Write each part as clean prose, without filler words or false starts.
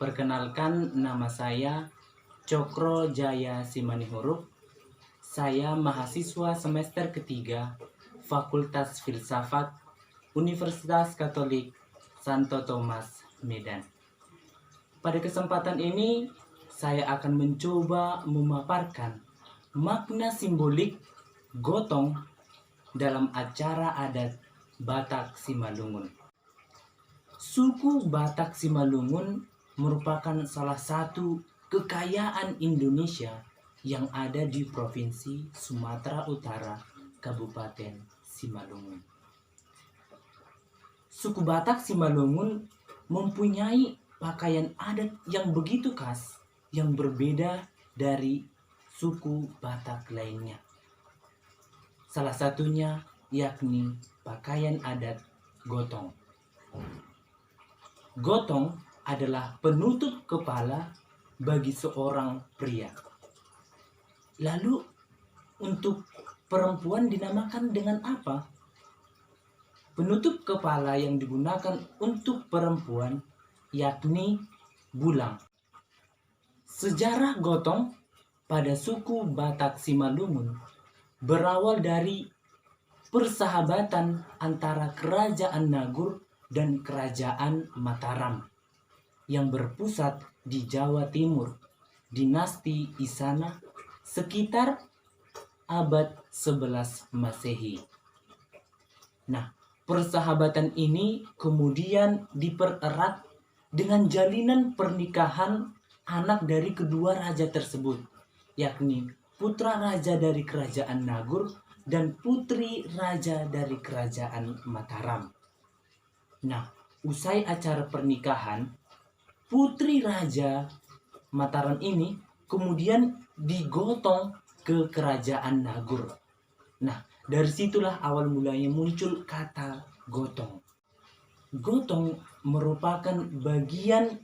Perkenalkan, nama saya Cokro Jaya Simanihuruk. Saya mahasiswa semester ketiga Fakultas Filsafat Universitas Katolik Santo Thomas, Medan. Pada kesempatan ini, saya akan mencoba memaparkan makna simbolik gotong dalam acara adat Batak Simalungun. Suku Batak Simalungun merupakan salah satu kekayaan Indonesia yang ada di Provinsi Sumatera Utara, Kabupaten Simalungun. Suku Batak Simalungun mempunyai pakaian adat yang begitu khas, yang berbeda dari suku Batak lainnya. Salah satunya yakni pakaian adat gotong. Gotong adalah penutup kepala bagi seorang pria. Lalu untuk perempuan dinamakan dengan apa? Penutup kepala yang digunakan untuk perempuan yakni bulang. Sejarah gotong pada suku Batak Simalungun berawal dari persahabatan antara Kerajaan Nagur dan Kerajaan Mataram yang berpusat di Jawa Timur, dinasti Isana, sekitar abad 11 Masehi. Nah, persahabatan ini kemudian dipererat dengan jalinan pernikahan anak dari kedua raja tersebut, yakni putra raja dari Kerajaan Nagur dan putri raja dari Kerajaan Mataram. Nah, usai acara pernikahan, putri raja Mataram ini kemudian digotong ke Kerajaan Nagur. Nah, dari situlah awal mulanya muncul kata gotong. Gotong merupakan bagian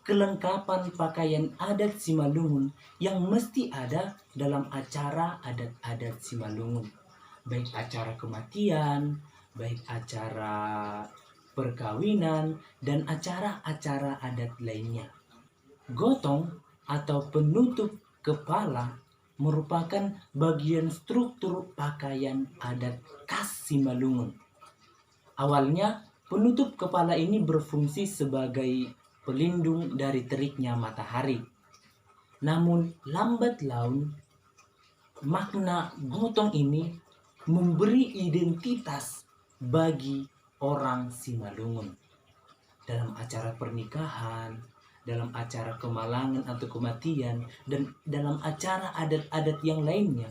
kelengkapan pakaian adat Simalungun yang mesti ada dalam acara adat-adat Simalungun. Baik acara kematian, baik acara perkawinan, dan acara-acara adat lainnya. Gotong atau penutup kepala merupakan bagian struktur pakaian adat khas Simalungun. Awalnya, penutup kepala ini berfungsi sebagai pelindung dari teriknya matahari. Namun, lambat laun, makna gotong ini memberi identitas bagi orang Simalungun. Dalam acara pernikahan, dalam acara kemalangan atau kematian, dan dalam acara adat-adat yang lainnya,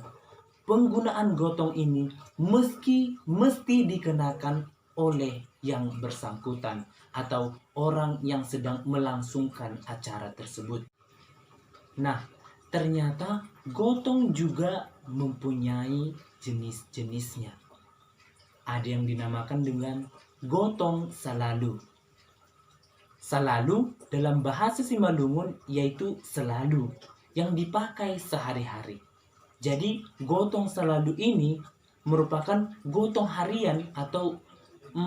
penggunaan gotong ini mesti dikenakan oleh yang bersangkutan atau orang yang sedang melangsungkan acara tersebut. Nah, ternyata gotong juga mempunyai jenis-jenisnya. Ada yang dinamakan dengan gotong salalu. Salalu dalam bahasa Simalungun yaitu selalu yang dipakai sehari-hari. Jadi gotong salalu ini merupakan gotong harian atau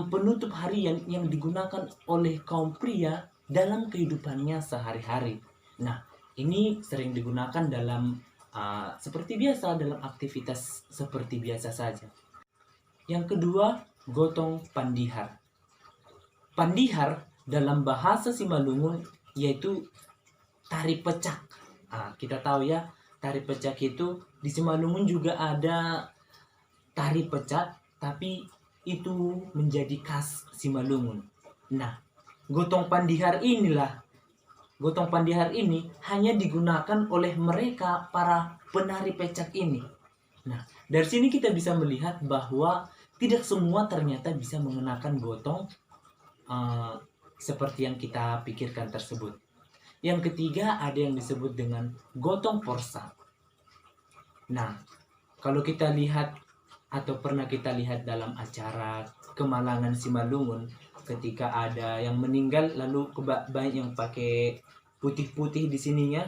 penutup harian yang digunakan oleh kaum pria dalam kehidupannya sehari-hari. Nah, ini sering digunakan dalam seperti biasa dalam aktivitas seperti biasa saja. Yang kedua, gotong pandihar. Pandihar dalam bahasa Simalungun yaitu tari pecak. Kita tahu ya, tari pecak itu di Simalungun juga ada tari pecak, tapi itu menjadi khas Simalungun. Nah, gotong pandihar ini hanya digunakan oleh mereka para penari pecak ini. Nah, dari sini kita bisa melihat bahwa tidak semua ternyata bisa mengenakan gotong seperti yang kita pikirkan tersebut. Yang ketiga ada yang disebut dengan gotong porsa. Nah, kalau kita lihat atau pernah kita lihat dalam acara kemalangan Simalungun, ketika ada yang meninggal lalu banyak yang pakai putih-putih di sininya,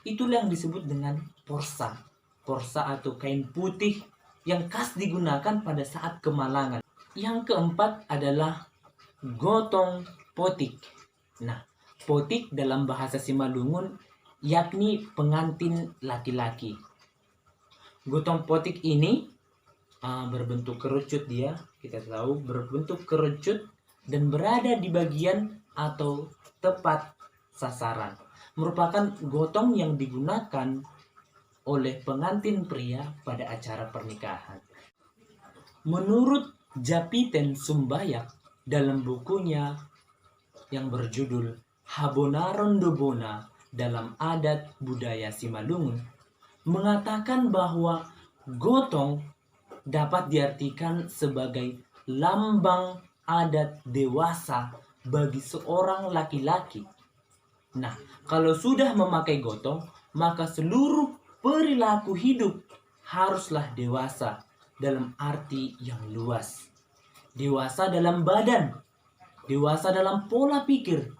itulah yang disebut dengan porsa. Porsa atau kain putih yang khas digunakan pada saat kemalangan. Yang keempat adalah gotong potik. Nah, potik dalam bahasa Simalungun yakni pengantin laki-laki. Gotong potik ini berbentuk kerucut, dia kita tahu berbentuk kerucut dan berada di bagian atau tepat sasaran. Merupakan gotong yang digunakan oleh pengantin pria pada acara pernikahan. Menurut Japiten Sumbayak dalam bukunya yang berjudul Habonaron Dobona dalam Adat Budaya Simalungun, mengatakan bahwa gotong dapat diartikan sebagai lambang adat dewasa bagi seorang laki-laki. Nah, kalau sudah memakai gotong, maka seluruh perilaku hidup haruslah dewasa dalam arti yang luas. Dewasa dalam badan, dewasa dalam pola pikir,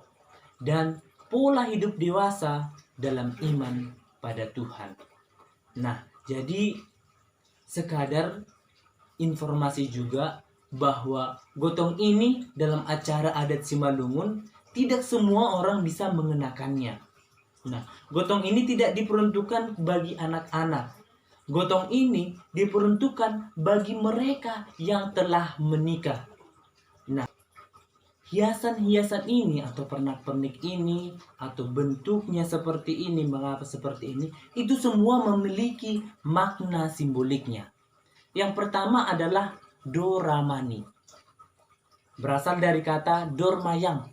dan pola hidup dewasa dalam iman pada Tuhan. Nah, jadi sekadar informasi juga bahwa gotong ini dalam acara adat Simalungun tidak semua orang bisa mengenakannya. Nah, gotong ini tidak diperuntukkan bagi anak-anak. Gotong ini diperuntukkan bagi mereka yang telah menikah. Nah, hiasan-hiasan ini atau pernak-pernik ini atau bentuknya seperti ini, mengapa seperti ini, itu semua memiliki makna simboliknya. Yang pertama adalah doramani. Berasal dari kata dormayang,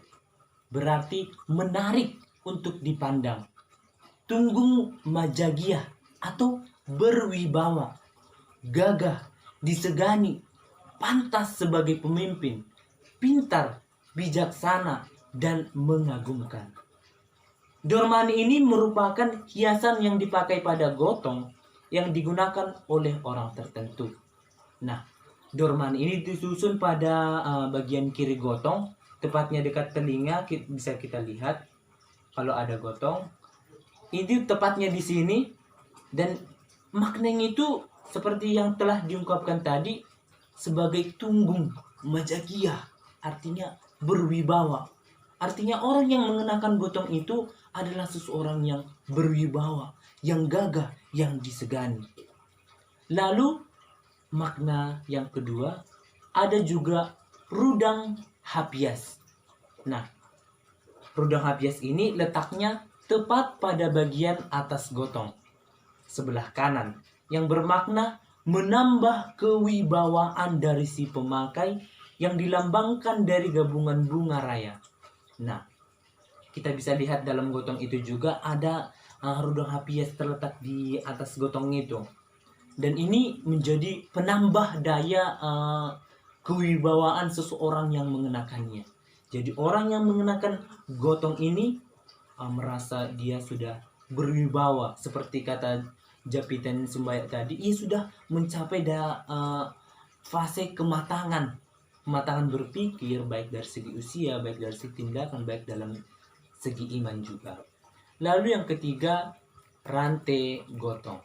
berarti menarik untuk dipandang. Tunggung majagiah atau berwibawa, gagah, disegani, pantas sebagai pemimpin, pintar, bijaksana, dan mengagumkan. Dormani ini merupakan hiasan yang dipakai pada gotong yang digunakan oleh orang tertentu. Nah, dormani ini disusun pada bagian kiri gotong, tepatnya dekat telinga. Bisa kita lihat kalau ada gotong. Ini tepatnya di sini, dan maknanya itu seperti yang telah diungkapkan tadi sebagai tunggung majagiah, artinya berwibawa. Artinya orang yang mengenakan gotong itu adalah seseorang yang berwibawa, yang gagah, yang disegani. Lalu makna yang kedua ada juga rudang hapias. Nah, rudang hapias ini letaknya tepat pada bagian atas gotong sebelah kanan, yang bermakna menambah kewibawaan dari si pemakai yang dilambangkan dari gabungan bunga raya. Nah, kita bisa lihat dalam gotong itu juga ada rudang hapias terletak di atas gotong itu. Dan ini menjadi penambah daya kewibawaan seseorang yang mengenakannya. Jadi orang yang mengenakan gotong ini merasa dia sudah berwibawa. Seperti kata Japiten Sumbayak tadi, ia sudah mencapai fase kematangan. Kematangan berpikir, baik dari segi usia, baik dari segi tindakan, baik dalam segi iman juga. Lalu yang ketiga, rantai gotong.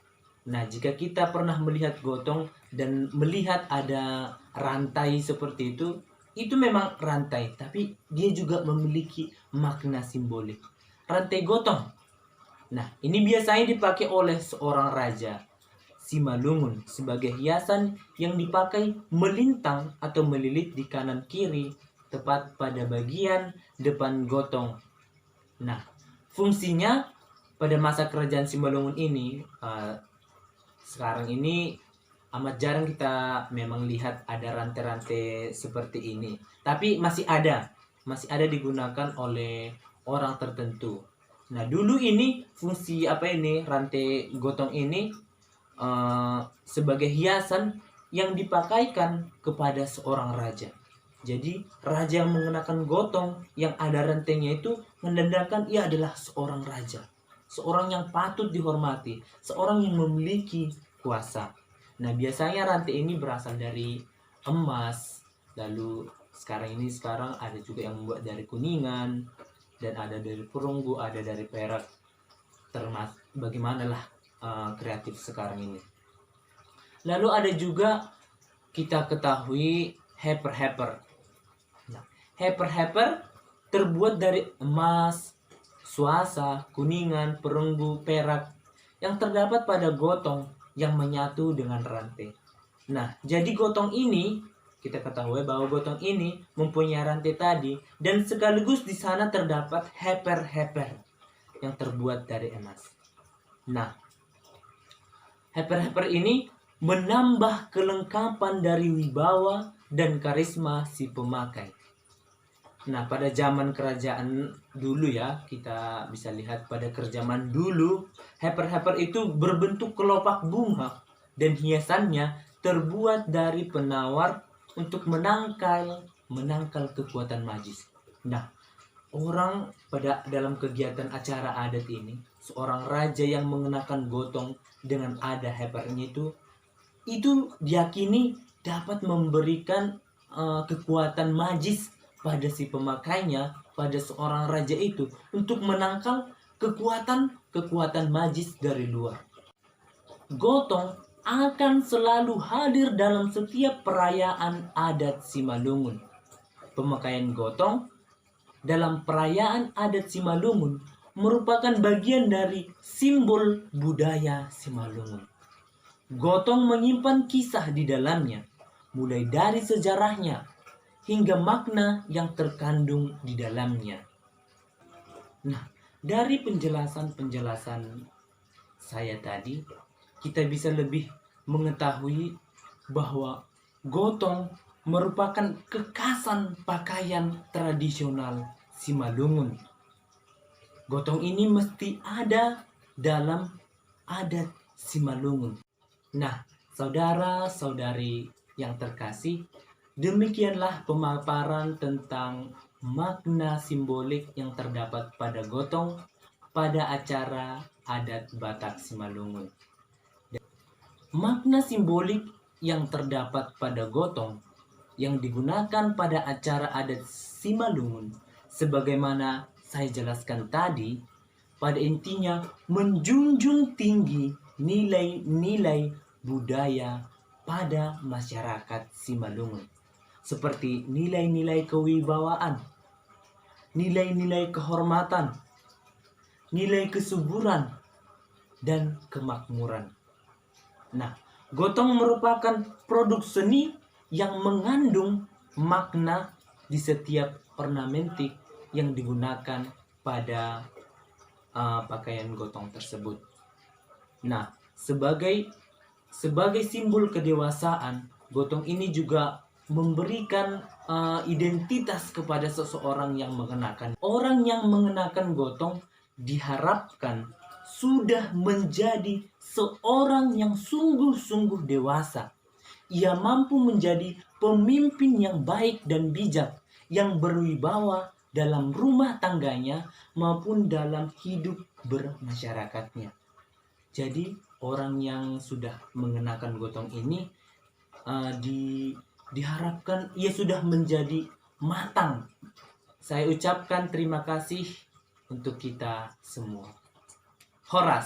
Nah, jika kita pernah melihat gotong dan melihat ada rantai seperti itu memang rantai, tapi dia juga memiliki makna simbolik. Rantai gotong. Nah, ini biasanya dipakai oleh seorang raja Simalungun sebagai hiasan yang dipakai melintang atau melilit di kanan kiri, tepat pada bagian depan gotong. Nah, fungsinya pada masa kerajaan Simalungun ini, sekarang ini amat jarang kita memang lihat ada rantai-rantai seperti ini. Tapi masih ada digunakan oleh orang tertentu. Nah, dulu ini fungsi rantai gotong ini sebagai hiasan yang dipakaikan kepada seorang raja. Jadi raja yang mengenakan gotong yang ada rantainya itu menandakan ia adalah seorang raja, seorang yang patut dihormati, seorang yang memiliki kuasa. Nah, biasanya rantai ini berasal dari emas. Lalu sekarang ada juga yang membuat dari kuningan, dan ada dari perunggu, ada dari perak. Termasuk bagaimanalah kreatif sekarang ini. Lalu ada juga kita ketahui heper-heper. Nah, heper-heper terbuat dari emas, suasa, kuningan, perunggu, perak yang terdapat pada gotong yang menyatu dengan rantai. Nah, jadi gotong ini kita ketahui bahwa gotong ini mempunyai rantai tadi dan sekaligus di sana terdapat heper-heper yang terbuat dari emas. Nah, heper-heper ini menambah kelengkapan dari wibawa dan karisma si pemakai. Nah, pada zaman kerajaan dulu ya, kita bisa lihat pada kerajaan dulu, heper-heper itu berbentuk kelopak bunga dan hiasannya terbuat dari penawar untuk menangkal kekuatan magis. Nah, orang pada dalam kegiatan acara adat ini, seorang raja yang mengenakan gotong dengan ada hepernya itu diyakini dapat memberikan kekuatan magis pada si pemakainya, pada seorang raja itu untuk menangkal kekuatan magis dari luar. Gotong akan selalu hadir dalam setiap perayaan adat Simalungun. Pemakaian gotong dalam perayaan adat Simalungun merupakan bagian dari simbol budaya Simalungun. Gotong menyimpan kisah di dalamnya, mulai dari sejarahnya hingga makna yang terkandung di dalamnya. Nah, dari penjelasan saya tadi, kita bisa lebih mengetahui bahwa gotong merupakan kekhasan pakaian tradisional Simalungun. Gotong ini mesti ada dalam adat Simalungun. Nah, saudara-saudari yang terkasih, demikianlah pemaparan tentang makna simbolik yang terdapat pada gotong pada acara adat Batak Simalungun. Makna simbolik yang terdapat pada gotong yang digunakan pada acara adat Simalungun, sebagaimana saya jelaskan tadi, pada intinya menjunjung tinggi nilai-nilai budaya pada masyarakat Simalungun, seperti nilai-nilai kewibawaan, nilai-nilai kehormatan, nilai kesuburan, dan kemakmuran. Nah, gotong merupakan produk seni yang mengandung makna di setiap ornamentik yang digunakan pada pakaian gotong tersebut. Nah, sebagai simbol kedewasaan, gotong ini juga memberikan identitas kepada seseorang yang mengenakan. Orang yang mengenakan gotong diharapkan sudah menjadi seorang yang sungguh-sungguh dewasa. Ia mampu menjadi pemimpin yang baik dan bijak, yang berwibawa dalam rumah tangganya maupun dalam hidup bermasyarakatnya. Jadi orang yang sudah mengenakan gotong ini diharapkan ia sudah menjadi matang. Saya ucapkan terima kasih untuk kita semua. Horas.